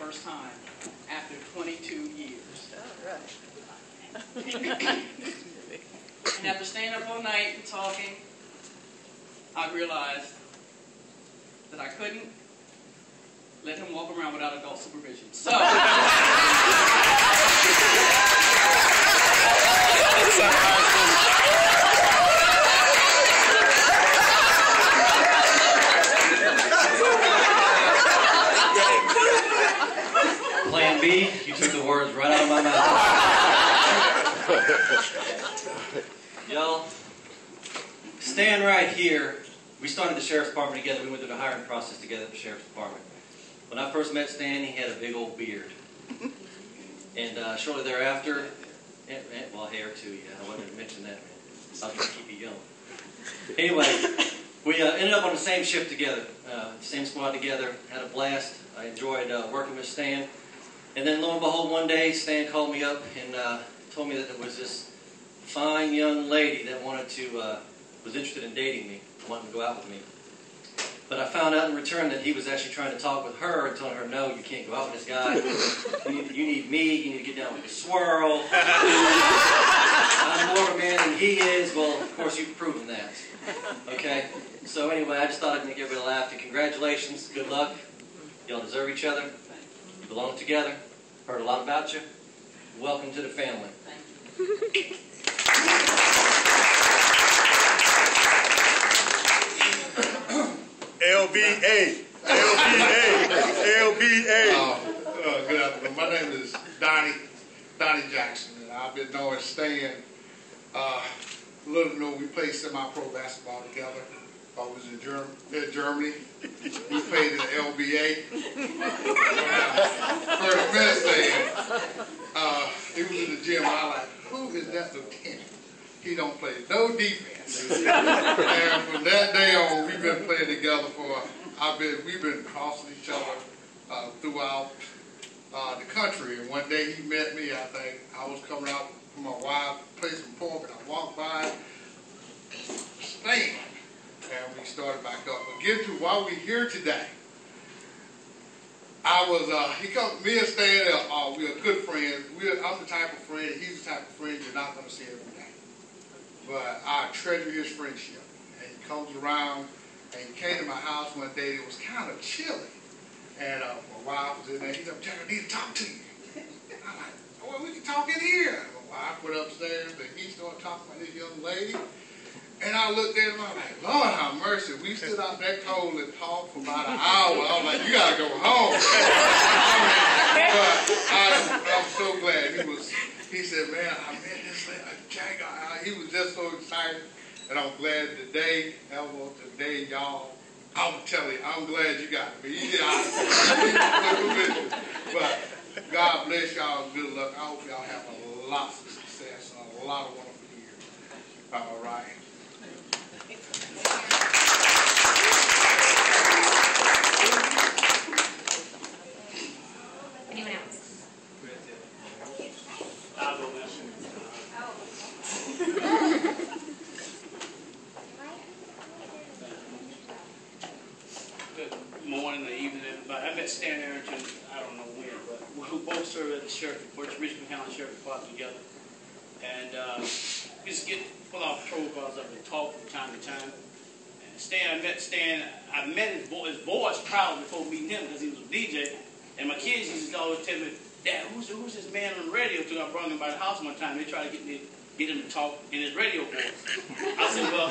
first time after 22 years. All right. And after staying up all night and talking, I realized that I couldn't let him walk around without adult supervision. So, Plan B, you took the words right out of my mouth. Y'all, stand right here. We started the Sheriff's Department together. We went through the hiring process together at the Sheriff's Department. When I first met Stan, he had a big old beard. And shortly thereafter, well, hair too, yeah. I wanted to mention that, man. I was trying to keep you young. Anyway, we ended up on the same shift together, same squad together, had a blast. I enjoyed working with Stan. And then lo and behold, one day, Stan called me up and told me that there was this fine young lady that was interested in dating me, wanting to go out with me. But I found out in return that he was actually trying to talk with her and telling her, no, you can't go out with this guy. You need me. You need to get down with the swirl. I'm more of a man than he is. Well, of course, you've proven that. Okay? So anyway, I just thought I'd make everybody laugh. And congratulations. Good luck. Y'all deserve each other. You belong together. Heard a lot about you. Welcome to the family. thank you. LBA. Good afternoon. My name is Donnie Jackson, and I've been knowing Stan. Little know we played semi-pro basketball together. I was in Germany. We played in the LBA. For the minute, he was in the gym. I was like, who is that lieutenant? He don't play no defense. And from that day on, we've been playing together we've been crossing each other throughout the country. And one day he met me. I think I was coming out from my wife, play some pork, and I walked by Stan, and we started back up. But get to why we're here today. Me and Stan, we're good friends. I'm the type of friend, he's the type of friend you're not going to see every day. But I treasure his friendship. And he comes around, and he came to my house one day. It was kind of chilly. And my wife was in there. He said, Jack, I need to talk to you. I'm like, well, we can talk in here. My wife went upstairs, and he started talking about this young lady. And I looked at him, I was like, Lord have mercy. We stood out that cold and talked for about an hour. I was like, you got to go home. But I'm so glad. He said, man, I met this lady, Jack. He was just so excited. And I'm glad today, y'all, I'm telling you, I'm glad you got me. But God bless y'all and good luck. I hope y'all have a lot of success and a lot of wonderful years. All right. Anyone else? Good morning or evening, everybody. I met Stan Arrington, I don't know when, but we both served at the Richmond County Sheriff's Department together. And we just pull out profiles up and talk from time to time. And I met his voice proudly before meeting him because he was a DJ. And my kids used to always tell me, Dad, who's this man on the radio? So I brought him by the house one time. They tried to get him to talk in his radio voice. I said, well,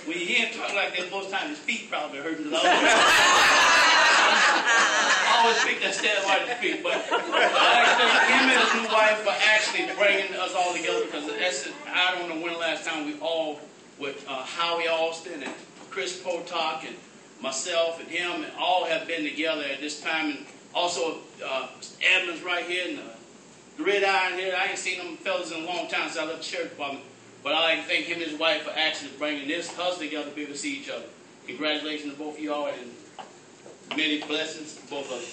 when you hear him talk like that most times, his feet probably hurt him. I always pick that Stan while to speak, but I like to thank him and his new wife for actually bringing us all together because I don't know when the last time we all, with Howie Austin and Chris Potok and myself and him, and all have been together at this time. And also Edmonds right here and the Red Iron here. I ain't seen them fellas in a long time since I left the Sheriff's Department. But I like to thank him and his wife for actually bringing us together to be able to see each other. Congratulations to both of y'all and many blessings to both of you.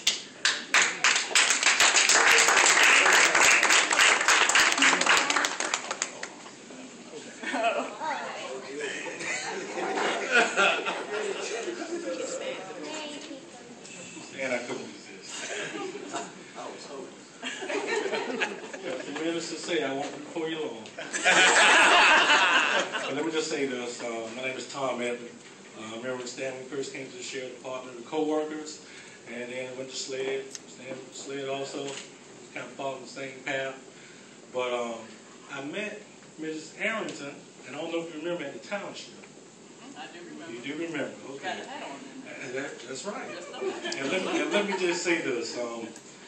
And I couldn't resist. Needless to say, I won't be before you long. But let me just say this. My name is Tom Edmond. I remember when Stan first came to the sheriff department with co-workers, and then went to SLED. Stan SLED also, kind of followed the same path. But I met Mrs. Arrington, and I don't know if you remember, at the township. I do remember. You do remember, okay. Got a hat on then. That's right. And let me just say this.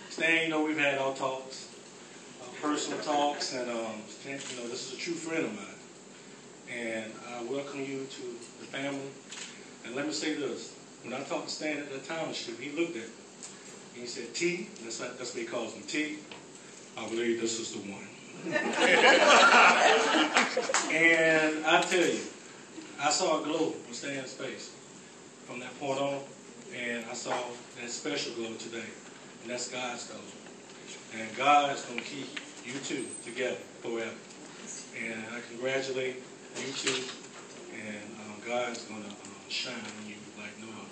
Stan, you know, we've had our talks, personal talks, and Stan, you know, this is a true friend of mine. And I welcome you to the family. And let me say this. When I talked to Stan at the township, he looked at me. And he said, T, that's what he calls me, T, I believe this is the one. And I tell you, I saw a glow on Stan's face from that point on, and I saw that special glow today, and that's God's glow. And God's going to keep you two together forever. And I congratulate you two, and God's going to shine on you like no other.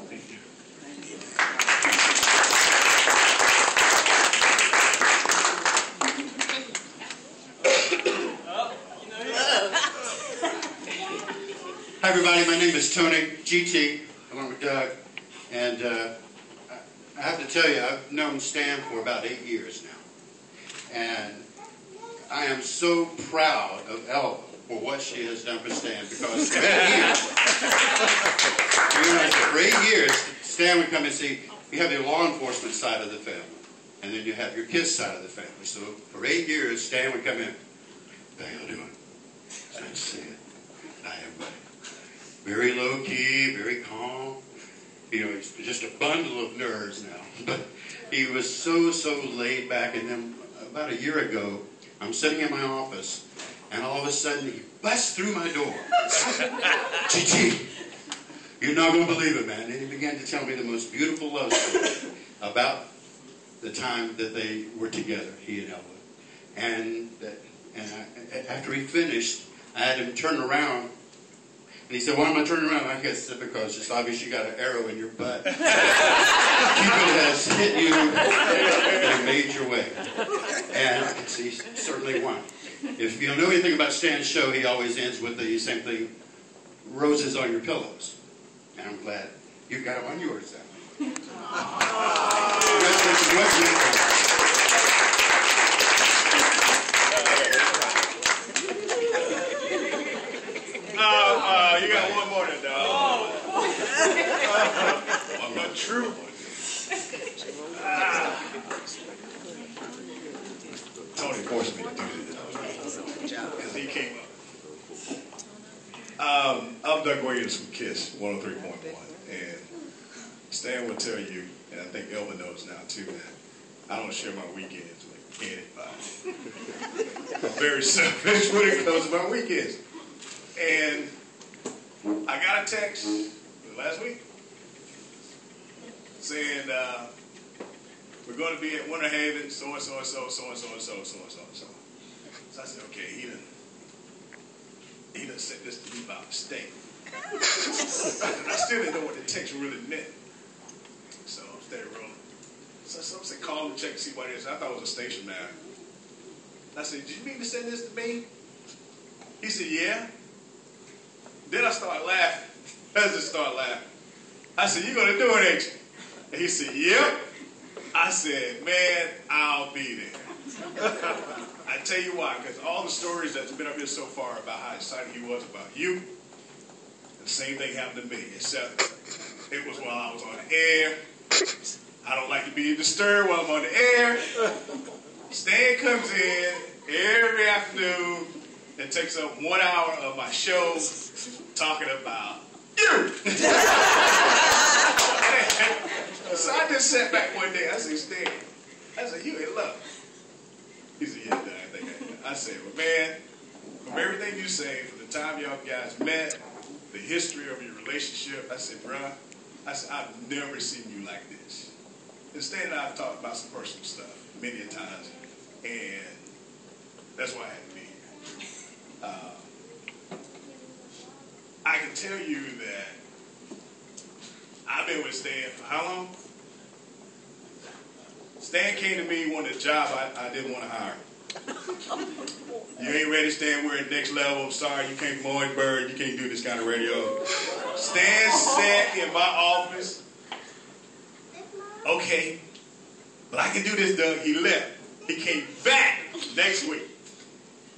Thank you. Hi everybody, my name is Tony, GT, along with Doug, and I have to tell you, I've known Stan for about 8 years now, and I am so proud of Elva for what she has done for Stan, because for 8 years, Stan would come and see, you have the law enforcement side of the family, and then you have your kids' side of the family. So for 8 years, Stan would come in, how y'all doing? It's nice to see you. Hi everybody. Very low key, very calm. You know, he's just a bundle of nerves now. But he was so laid back. And then about a year ago, I'm sitting in my office, and all of a sudden he busts through my door. GT, you're not going to believe it, man. And he began to tell me the most beautiful love story about the time that they were together, he and Elva. And after he finished, I had him turn around. And he said, why am I turning around? I guess it's because it's obvious you got an arrow in your butt. Cupid has hit you in a major way. And I can see certainly why. If you know anything about Stan's show, he always ends with the same thing, roses on your pillows. And I'm glad you've got them on yours now. Congratulations. You got one more than dog. I'm not true. Tony forced me to do this because he came up. I'm Doug Williams from KISS 103.1, and Stan will tell you, and I think Elva knows now too, that I don't share my weekends with anybody. I'm very selfish when it comes to my weekends. And I got a text last week saying we're going to be at Winter Haven, so and so and so, so and so and so, so and so and so. So I said, okay, he done said this to me by mistake. I still didn't know what the text really meant. So I'm staying rolling. So some said call him, check and see what it is. I thought it was a station man. I said, did you mean to send this to me? He said, yeah. Then I started laughing. I just started laughing. I said, you gonna do it, ain't you? And he said, yep. I said, man, I'll be there. I tell you why, because all the stories that's been up here so far about how excited he was about you, the same thing happened to me, except it was while I was on the air. I don't like to be disturbed while I'm on the air. Stan comes in every afternoon and takes up 1 hour of my show talking about you. So I just sat back one day. I said, Stan, I said, you in love. He said, yeah, Dad, I think I said, well, man, from everything you say, from the time y'all guys met, the history of your relationship, I said, bruh, I said, I've never seen you like this. And Stan and I have talked about some personal stuff many a times, and that's why I had to be here. I can tell you that I've been with Stan for how long? Stan came to me, wanted a job I didn't want to hire. You ain't ready, Stan. We're at next level. I'm sorry, you came from Orangeburg. You can't do this kind of radio. Stan sat in my office. Okay, but I can do this, Doug. He left. He came back next week.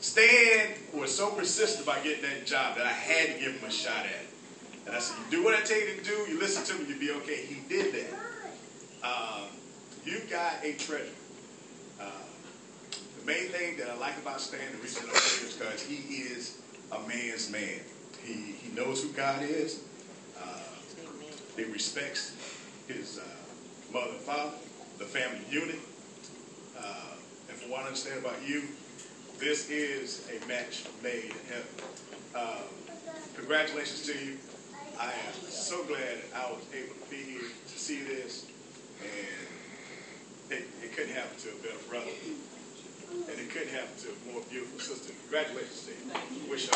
Stan was so persistent about getting that job that I had to give him a shot at it. And I said, you do what I tell you to do. You listen to me, you'll be okay. He did that. You got a treasure. The main thing that I like about Stan, the reason I say is because he is a man's man. He knows who God is. He respects his mother and father, the family unit. And from what I understand about you, this is a match made in heaven. Congratulations to you. I am so glad I was able to be here to see this, and it couldn't happen to a better brother, and it couldn't happen to a more beautiful sister. Congratulations to you. Wish you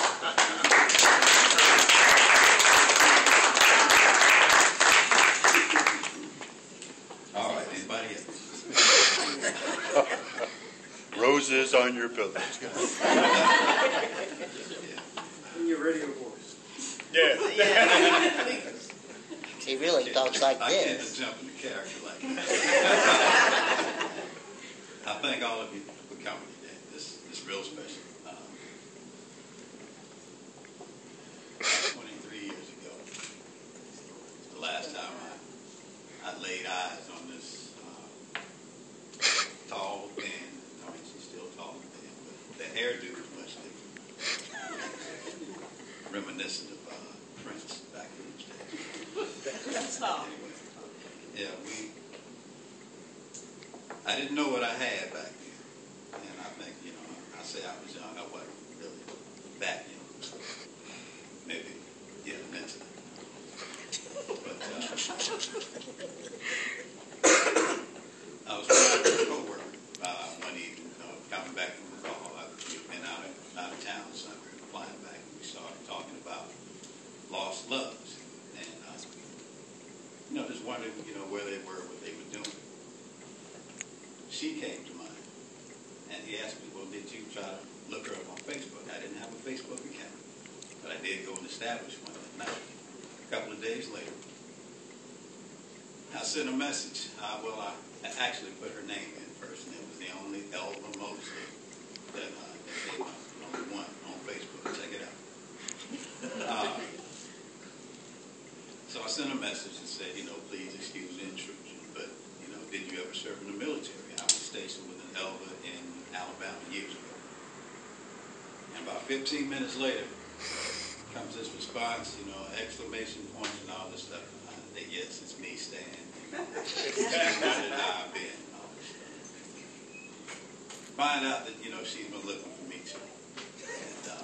All right, anybody else? Roses on your pillows. In your radio voice. Yeah. He really talks like I can't this. just jump into character like that. I thank all of you for coming today. This is real special. 23 years ago, the last time I laid eyes on this tall, thin, I mean, she's still tall and thin, but the hairdo is much different. Reminiscent of Prince back in the days. Stop. Yeah, I didn't know what I had back then. And I think, I say I was young, I wasn't really that young. Maybe, mentally. But I was with a co-worker one evening, coming back from the call. We'd been out of town, so we were flying back, and we started talking about lost loves. And, just wondering, where they were, what they were doing. She came to mind, and he asked me, well, did you try to look her up on Facebook? I didn't have a Facebook account, but I did go and establish one that night. A couple of days later, I sent a message. I actually put her name in first, and it was the only Elva Mosley that came up, only one on Facebook. Check it out. So I sent a message and said, please excuse the intrusion, but, did you ever serve in the military? I was stationed with an Elva in Alabama years ago. And about 15 minutes later, comes this response, exclamation points and all this stuff. I say, yes, it's me, Stan. How did I been? And all this stuff. Find out that, she's been looking for me too. And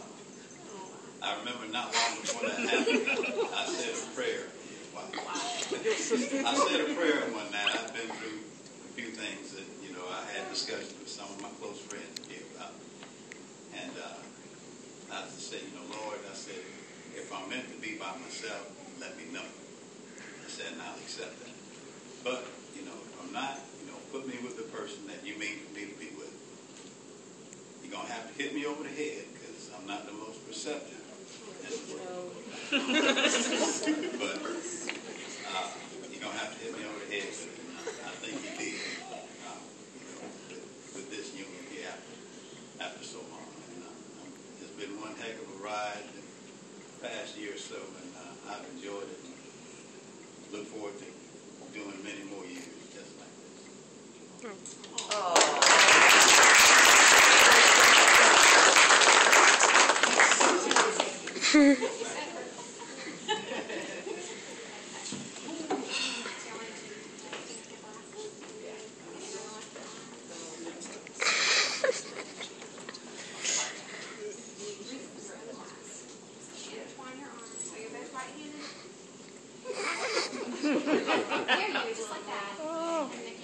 I remember not long before that happened, I said a prayer. I said a prayer one night. I've been through a few things that, I had discussions with some of my close friends here about. And I just said, Lord, I said, if I'm meant to be by myself, let me know. I said, and I'll accept that. But, if I'm not, put me with the person that you mean for me to be with. You're going to have to hit me over the head because I'm not the most receptive in the world. But you're going to have to hit me over the head with it. I think you did, with this union here after so long. And, it's been one heck of a ride the past year or so, and I've enjoyed it. Look forward to doing many more years just like this.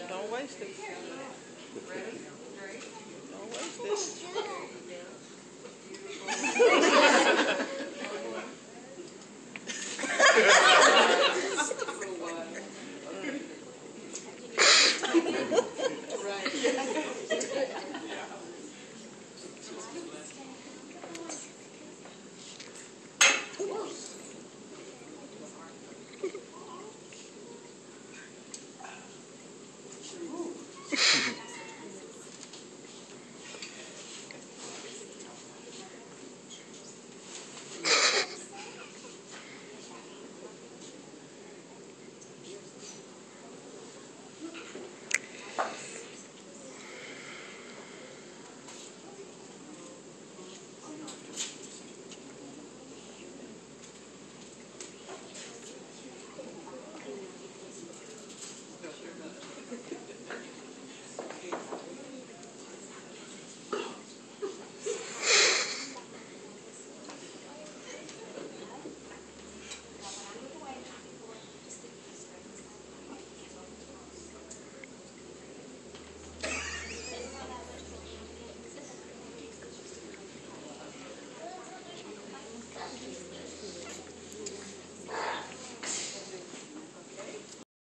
Don't waste it. Ready?